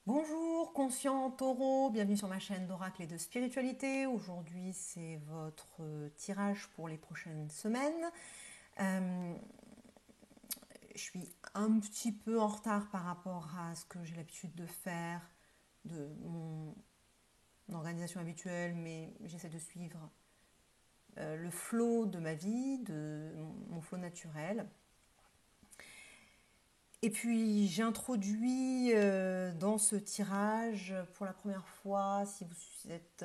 Bonjour, conscient taureau, bienvenue sur ma chaîne d'oracle et de spiritualité. Aujourd'hui, c'est votre tirage pour les prochaines semaines. Euh, je suis un petit peu en retard par rapport à ce que j'ai l'habitude de faire, de mon organisation habituelle, mais j'essaie de suivre le flow de ma vie, de mon flow naturel. Et puis j'ai introduit dans ce tirage pour la première fois, si vous êtes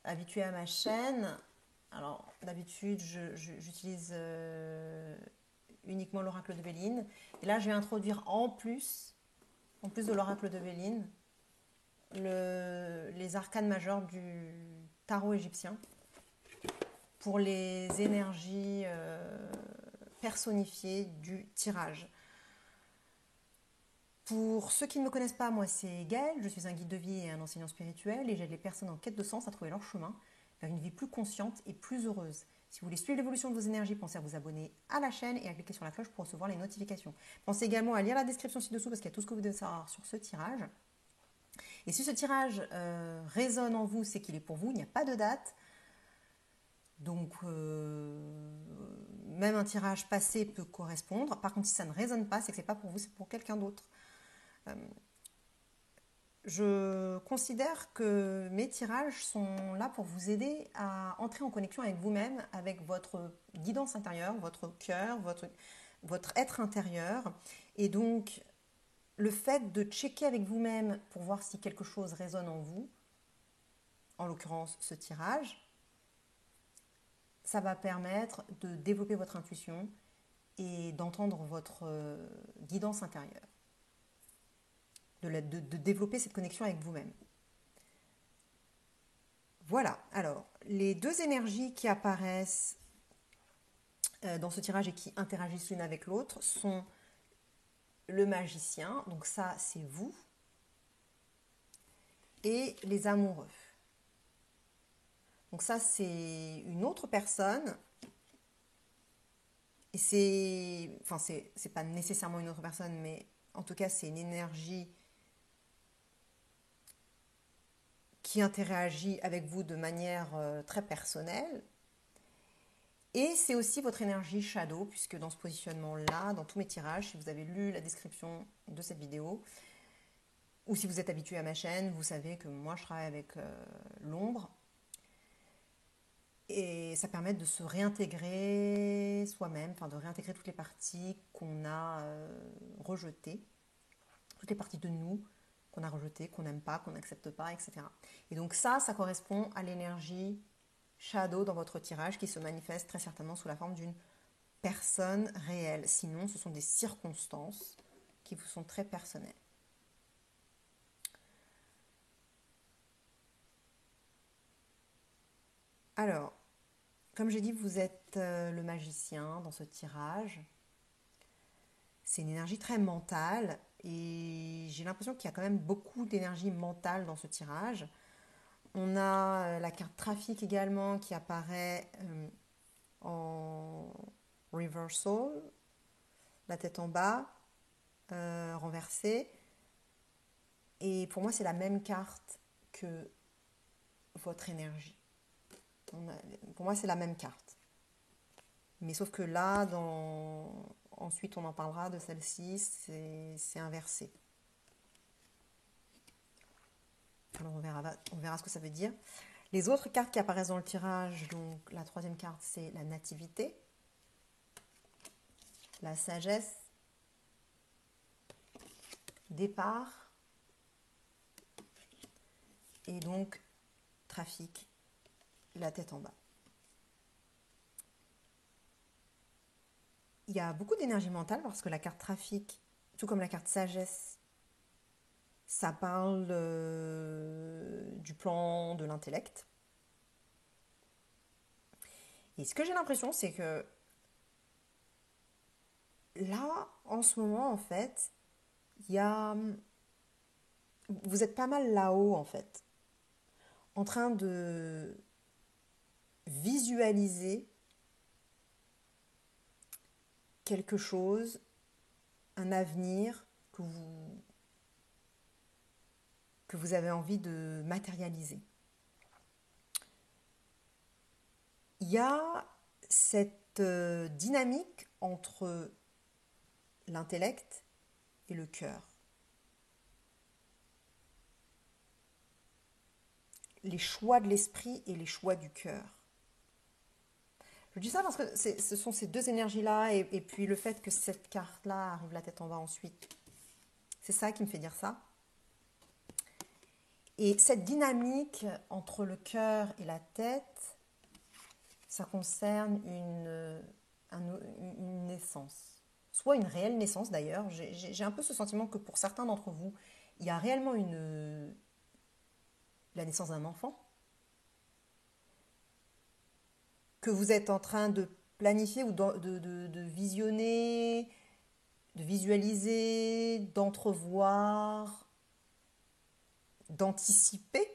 habitué à ma chaîne, alors d'habitude j'utilise uniquement l'oracle de Béline. Et là je vais introduire en plus de l'oracle de Béline, les arcanes majeures du tarot égyptien pour les énergies personnifiées du tirage. Pour ceux qui ne me connaissent pas, moi c'est Gaëlle, je suis un guide de vie et un enseignant spirituel et j'aide les personnes en quête de sens à trouver leur chemin vers une vie plus consciente et plus heureuse. Si vous voulez suivre l'évolution de vos énergies, pensez à vous abonner à la chaîne et à cliquer sur la cloche pour recevoir les notifications. Pensez également à lire la description ci-dessous parce qu'il y a tout ce que vous devez savoir sur ce tirage. Et si ce tirage résonne en vous, c'est qu'il est pour vous, il n'y a pas de date. Donc même un tirage passé peut correspondre. Par contre, si ça ne résonne pas, c'est que ce n'est pas pour vous, c'est pour quelqu'un d'autre. Je considère que mes tirages sont là pour vous aider à entrer en connexion avec vous-même, avec votre guidance intérieure, votre cœur, votre être intérieur. Et donc, le fait de checker avec vous-même pour voir si quelque chose résonne en vous, en l'occurrence ce tirage, ça va permettre de développer votre intuition et d'entendre votre guidance intérieure, de développer cette connexion avec vous-même. Voilà, alors les deux énergies qui apparaissent dans ce tirage et qui interagissent l'une avec l'autre sont le magicien, donc ça c'est vous, et les amoureux. Donc ça c'est une autre personne, et c'est pas nécessairement une autre personne, mais en tout cas c'est une énergie qui interagit avec vous de manière très personnelle. Et c'est aussi votre énergie shadow, puisque dans ce positionnement-là, dans tous mes tirages, si vous avez lu la description de cette vidéo, ou si vous êtes habitué à ma chaîne, vous savez que moi je travaille avec l'ombre. Et ça permet de se réintégrer soi-même, enfin de réintégrer toutes les parties qu'on a rejetées, toutes les parties de nous qu'on a rejetées, qu'on n'aime pas, qu'on n'accepte pas, etc. Et donc ça correspond à l'énergie shadow dans votre tirage qui se manifeste très certainement sous la forme d'une personne réelle. Sinon, ce sont des circonstances qui vous sont très personnelles. Alors, comme j'ai dit, vous êtes le magicien dans ce tirage. C'est une énergie très mentale et j'ai l'impression qu'il y a quand même beaucoup d'énergie mentale dans ce tirage. On a la carte trafic également qui apparaît en reversal, la tête en bas, renversée. Et pour moi, c'est la même carte que votre énergie. Pour moi, c'est la même carte. Mais sauf que là, ensuite, on en parlera de celle-ci, c'est inversé. Alors, on verra ce que ça veut dire. Les autres cartes qui apparaissent dans le tirage, donc la troisième carte, c'est la nativité, la sagesse, départ, et donc trafic, la tête en bas. Il y a beaucoup d'énergie mentale parce que la carte trafic, tout comme la carte sagesse, ça parle du plan de l'intellect. Et ce que j'ai l'impression, c'est que là, en ce moment, en fait, il y a... Vous êtes pas mal là-haut, en fait, en train de visualiser quelque chose, un avenir que vous que vous avez envie de matérialiser. Il y a cette dynamique entre l'intellect et le cœur. Les choix de l'esprit et les choix du cœur. Je dis ça parce que ce sont ces deux énergies-là et puis le fait que cette carte-là arrive la tête en bas ensuite. C'est ça qui me fait dire ça. Et cette dynamique entre le cœur et la tête, ça concerne une naissance. Soit une réelle naissance d'ailleurs. J'ai un peu ce sentiment que pour certains d'entre vous, il y a réellement la naissance d'un enfant que vous êtes en train de planifier ou de visionner, de visualiser, d'entrevoir, d'anticiper.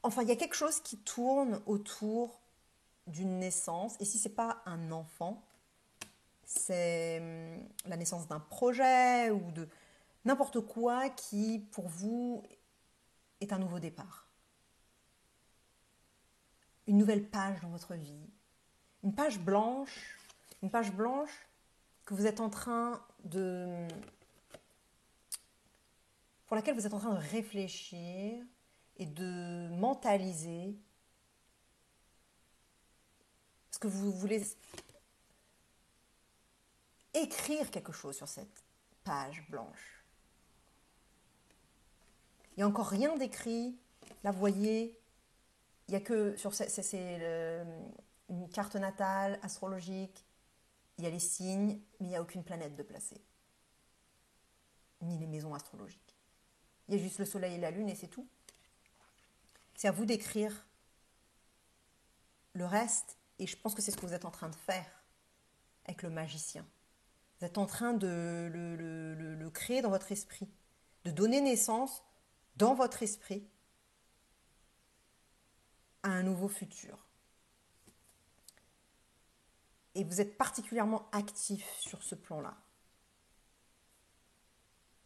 Enfin, il y a quelque chose qui tourne autour d'une naissance. Et si ce n'est pas un enfant, c'est la naissance d'un projet ou de n'importe quoi qui, pour vous, est un nouveau départ. Une nouvelle page dans votre vie. Une page blanche que vous êtes en train de... pour laquelle vous êtes en train de réfléchir et de mentaliser. Parce que vous voulez écrire quelque chose sur cette page blanche. Il n'y a encore rien d'écrit. Là, vous voyez, il n'y a que sur une carte natale astrologique. Il y a les signes, mais il n'y a aucune planète de placée. Ni les maisons astrologiques. Il y a juste le soleil et la lune et c'est tout. C'est à vous d'écrire le reste. Et je pense que c'est ce que vous êtes en train de faire avec le magicien. Vous êtes en train de le créer dans votre esprit. De donner naissance dans votre esprit à un nouveau futur. Et vous êtes particulièrement actif sur ce plan-là.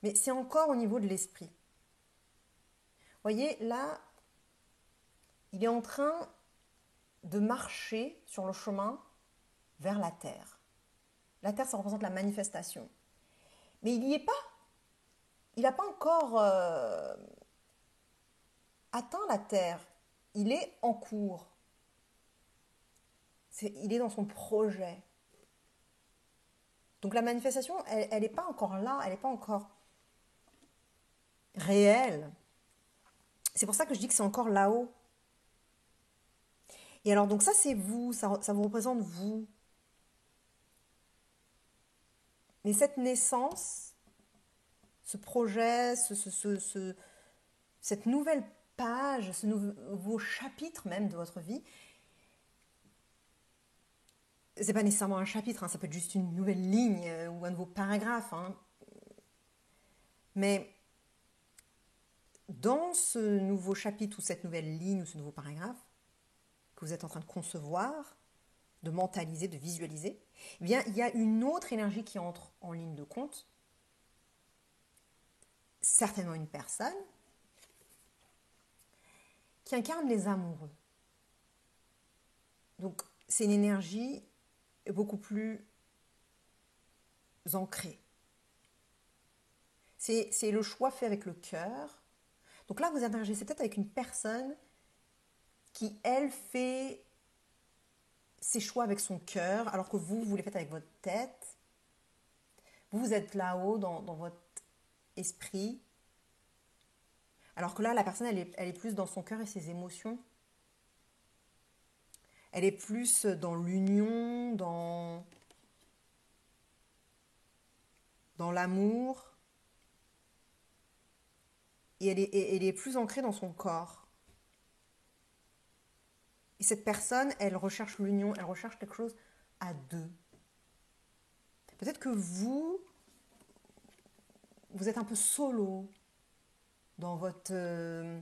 Mais c'est encore au niveau de l'esprit. Vous voyez, là, il est en train de marcher sur le chemin vers la Terre. La Terre, ça représente la manifestation. Mais il n'y est pas. Il n'a pas encore atteint la Terre. Il est en cours. Il est dans son projet. Donc la manifestation, elle n'est pas encore là, elle n'est pas encore réelle. C'est pour ça que je dis que c'est encore là-haut. Et alors donc ça c'est vous, ça vous représente vous. Mais cette naissance, ce projet, cette nouvelle page, ce nouveau chapitre même de votre vie, c'est pas nécessairement un chapitre, hein, ça peut être juste une nouvelle ligne ou un nouveau paragraphe. Hein. Mais dans ce nouveau chapitre ou cette nouvelle ligne ou ce nouveau paragraphe que vous êtes en train de concevoir, de mentaliser, de visualiser, eh bien, il y a une autre énergie qui entre en ligne de compte. Certainement une personne qui incarne les amoureux. Donc, c'est une énergie beaucoup plus ancrée. C'est le choix fait avec le cœur. Donc là, vous interagissez peut-être avec une personne qui, elle, fait ses choix avec son cœur, alors que vous les faites avec votre tête. Vous êtes là-haut dans votre esprit. Alors que là, la personne, elle est plus dans son cœur et ses émotions. Elle est plus dans l'union, dans l'amour. Et elle est plus ancrée dans son corps. Et cette personne, elle recherche l'union, elle recherche quelque chose à deux. Peut-être que vous êtes un peu solo dans votre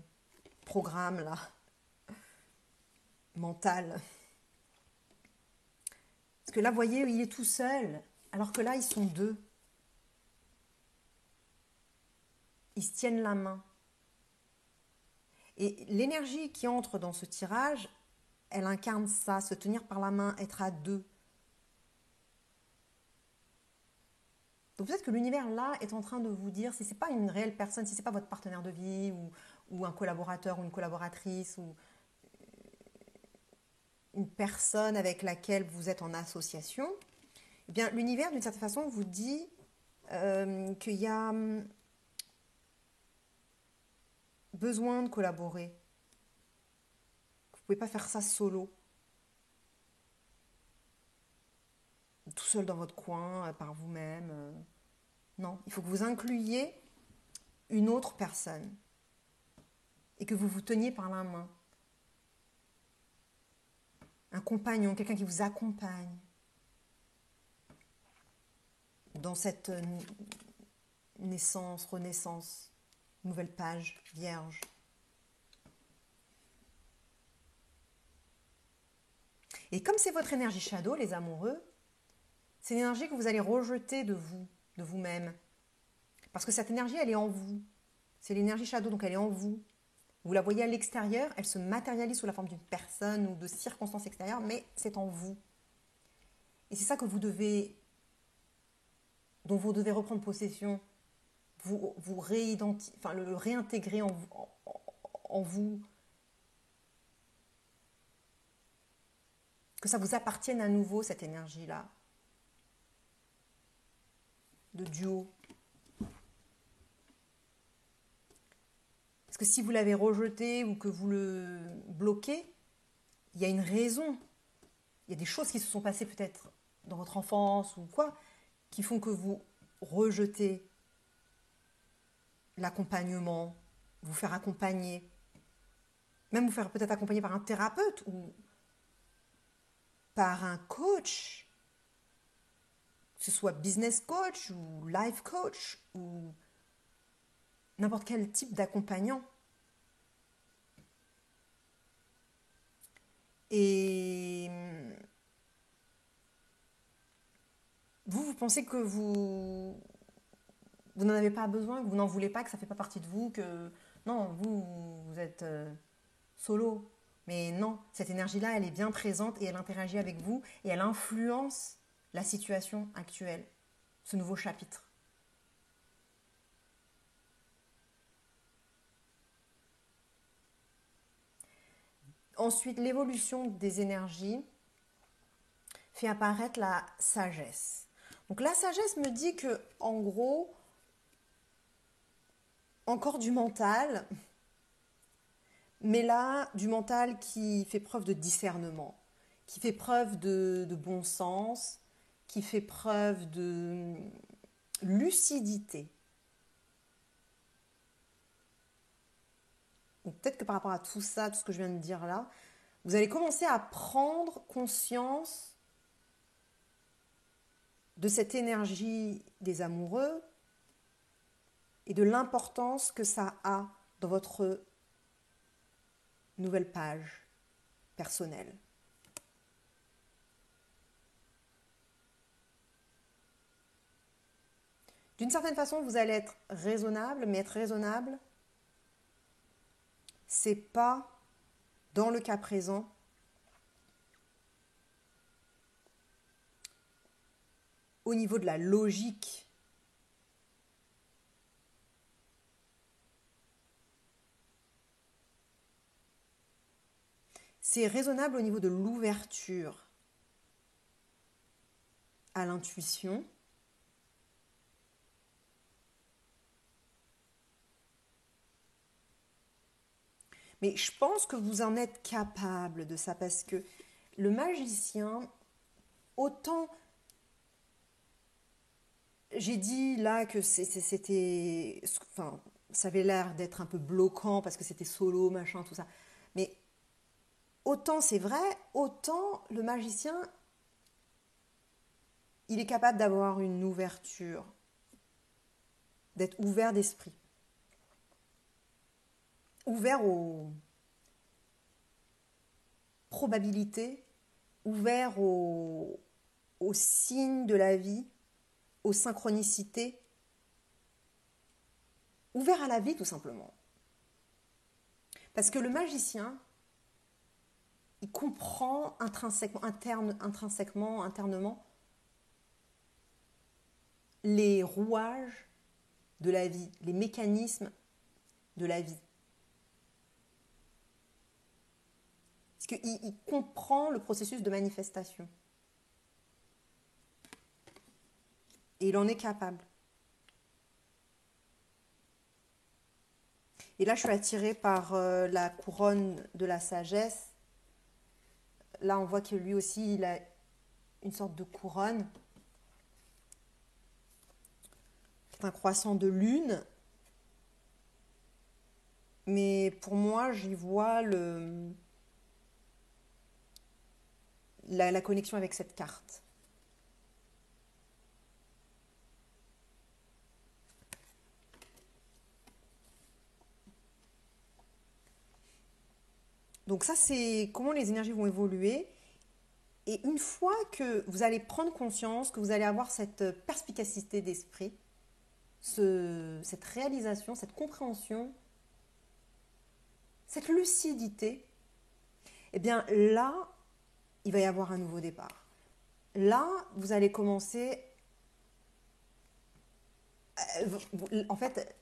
programme là, mental. Parce que là, vous voyez, il est tout seul, alors que là, ils sont deux. ils se tiennent la main. Et l'énergie qui entre dans ce tirage, elle incarne ça, se tenir par la main, être à deux. Donc peut-être que l'univers là est en train de vous dire, si ce n'est pas une réelle personne, si ce n'est pas votre partenaire de vie ou un collaborateur ou une collaboratrice ou une personne avec laquelle vous êtes en association, eh bien l'univers d'une certaine façon vous dit qu'il y a besoin de collaborer. Vous ne pouvez pas faire ça solo, tout seul dans votre coin, par vous-même. Non, il faut que vous incluiez une autre personne et que vous vous teniez par la main. Un compagnon, quelqu'un qui vous accompagne dans cette naissance, renaissance, nouvelle page vierge. Et comme c'est votre énergie shadow, les amoureux, c'est une énergie que vous allez rejeter de vous, de vous-même. Parce que cette énergie, elle est en vous. C'est l'énergie shadow, donc elle est en vous. Vous la voyez à l'extérieur, elle se matérialise sous la forme d'une personne ou de circonstances extérieures, mais c'est en vous. Et c'est ça que vous devez, dont vous devez reprendre possession, vous enfin, le réintégrer en vous. Que ça vous appartienne à nouveau, cette énergie-là. De duo. Parce que si vous l'avez rejeté ou que vous le bloquez, il y a une raison. Il y a des choses qui se sont passées peut-être dans votre enfance ou quoi, qui font que vous rejetez l'accompagnement, vous faire accompagner, même vous faire peut-être accompagner par un thérapeute ou par un coach, que ce soit business coach ou life coach ou n'importe quel type d'accompagnant. Et vous pensez que vous n'en avez pas besoin, que vous n'en voulez pas, que ça ne fait pas partie de vous, que non, vous êtes solo. Mais non, cette énergie-là, elle est bien présente et elle interagit avec vous et elle influence la situation actuelle, ce nouveau chapitre. Ensuite, l'évolution des énergies fait apparaître la sagesse. Donc la sagesse me dit que, en gros, encore du mental, mais là, du mental qui fait preuve de discernement, qui fait preuve de bon sens, qui fait preuve de lucidité. Donc peut-être que par rapport à tout ça, tout ce que je viens de dire là, vous allez commencer à prendre conscience de cette énergie des amoureux et de l'importance que ça a dans votre nouvelle page personnelle. D'une certaine façon, vous allez être raisonnable, mais être raisonnable, c'est pas, dans le cas présent, au niveau de la logique. C'est raisonnable au niveau de l'ouverture à l'intuition. Mais je pense que vous en êtes capable de ça parce que le magicien, autant j'ai dit là que c'était, enfin, ça avait l'air d'être un peu bloquant parce que c'était solo, machin, tout ça. Mais autant c'est vrai, autant le magicien, il est capable d'avoir une ouverture, d'être ouvert d'esprit, ouvert aux probabilités, ouvert aux signes de la vie, aux synchronicités, ouvert à la vie tout simplement. Parce que le magicien, il comprend intrinsèquement, internement, les rouages de la vie, les mécanismes de la vie. Parce qu'il comprend le processus de manifestation. Et il en est capable. Et là, je suis attirée par la couronne de la sagesse. Là, on voit que lui aussi, il a une sorte de couronne. C'est un croissant de lune. Mais pour moi, j'y vois la connexion avec cette carte. Donc ça, c'est comment les énergies vont évoluer. Et une fois que vous allez prendre conscience, que vous allez avoir cette perspicacité d'esprit, cette réalisation, cette compréhension, cette lucidité, eh bien là, il va y avoir un nouveau départ. Là, vous allez commencer... En fait,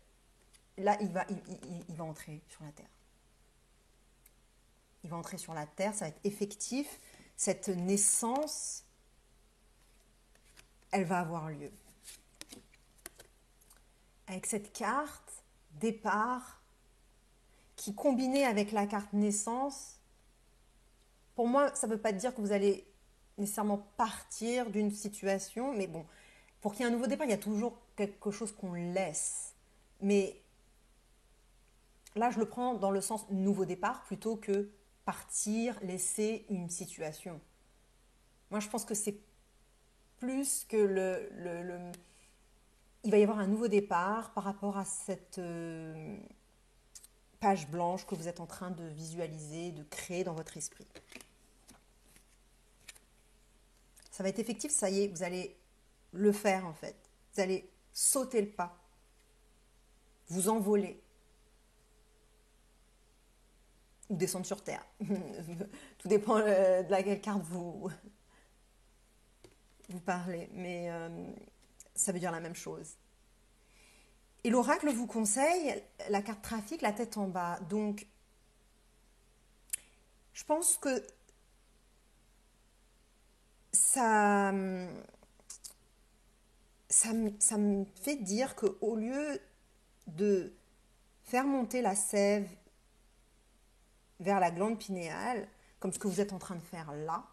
là, il va entrer sur la Terre. Il va entrer sur la Terre, ça va être effectif. Cette naissance, elle va avoir lieu. Avec cette carte départ, qui combinée avec la carte naissance, pour moi, ça ne veut pas dire que vous allez nécessairement partir d'une situation, mais bon, pour qu'il y ait un nouveau départ, il y a toujours quelque chose qu'on laisse. Mais là, je le prends dans le sens nouveau départ plutôt que partir, laisser une situation. Moi, je pense que c'est plus que il va y avoir un nouveau départ par rapport à cette page blanche que vous êtes en train de visualiser, de créer dans votre esprit. Ça va être effectif, ça y est, vous allez le faire en fait. Vous allez sauter le pas, vous envoler ou descendre sur terre. Tout dépend de laquelle carte vous parlez, mais ça veut dire la même chose. Et l'oracle vous conseille la carte trafic, la tête en bas. Donc, je pense que ça me fait dire qu'au lieu de faire monter la sève vers la glande pinéale, comme ce que vous êtes en train de faire là,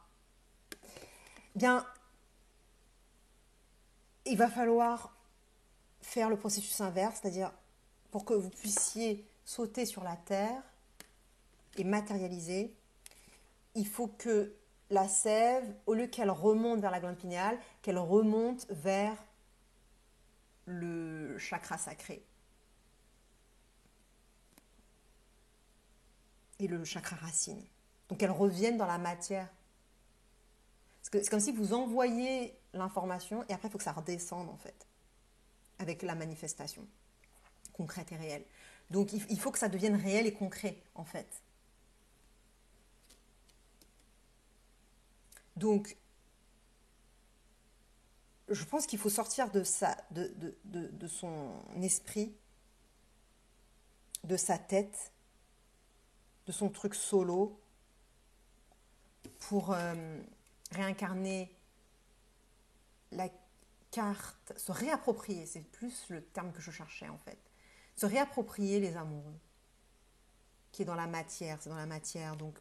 bien, il va falloir faire le processus inverse, c'est-à-dire pour que vous puissiez sauter sur la terre et matérialiser, il faut que la sève, au lieu qu'elle remonte vers la glande pinéale, qu'elle remonte vers le chakra sacré et le chakra racine. Donc qu'elle revienne dans la matière. C'est comme si vous envoyez l'information et après il faut que ça redescende en fait, avec la manifestation concrète et réelle. Donc il faut que ça devienne réel et concret en fait. Donc je pense qu'il faut sortir de son esprit, de sa tête, de son truc solo pour réincarner la carte, se réapproprier, c'est plus le terme que je cherchais en fait, se réapproprier les amoureux, qui est dans la matière, c'est dans la matière, donc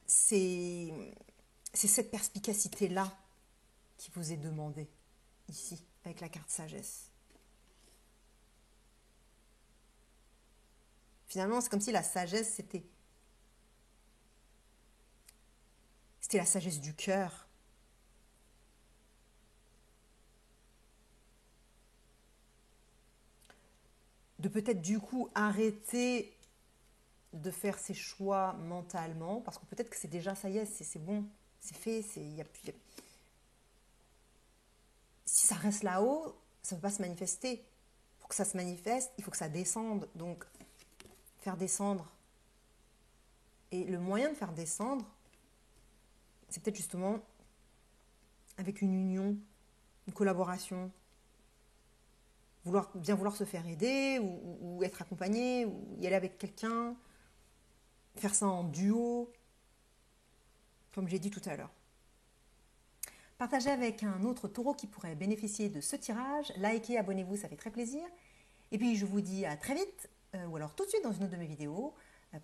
c'est cette perspicacité-là qui vous est demandée ici, avec la carte sagesse. Finalement, c'est comme si la sagesse, c'était la sagesse du cœur. De peut-être du coup arrêter de faire ses choix mentalement, parce que peut-être que c'est déjà, ça y est, c'est bon, c'est fait, si ça reste là-haut, ça ne peut pas se manifester. Pour que ça se manifeste, il faut que ça descende. Donc, faire descendre. Et le moyen de faire descendre, c'est peut-être justement avec une union, une collaboration, bien vouloir se faire aider ou être accompagné ou y aller avec quelqu'un, faire ça en duo, comme j'ai dit tout à l'heure. Partagez avec un autre taureau qui pourrait bénéficier de ce tirage. Likez, abonnez-vous, ça fait très plaisir. Et puis je vous dis à très vite, ou alors tout de suite dans une autre de mes vidéos.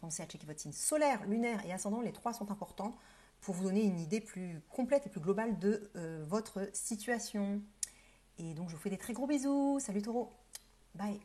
Pensez à checker votre signe solaire, lunaire et ascendant. Les trois sont importants pour vous donner une idée plus complète et plus globale de votre situation. Et donc je vous fais des très gros bisous. Salut taureau. Bye.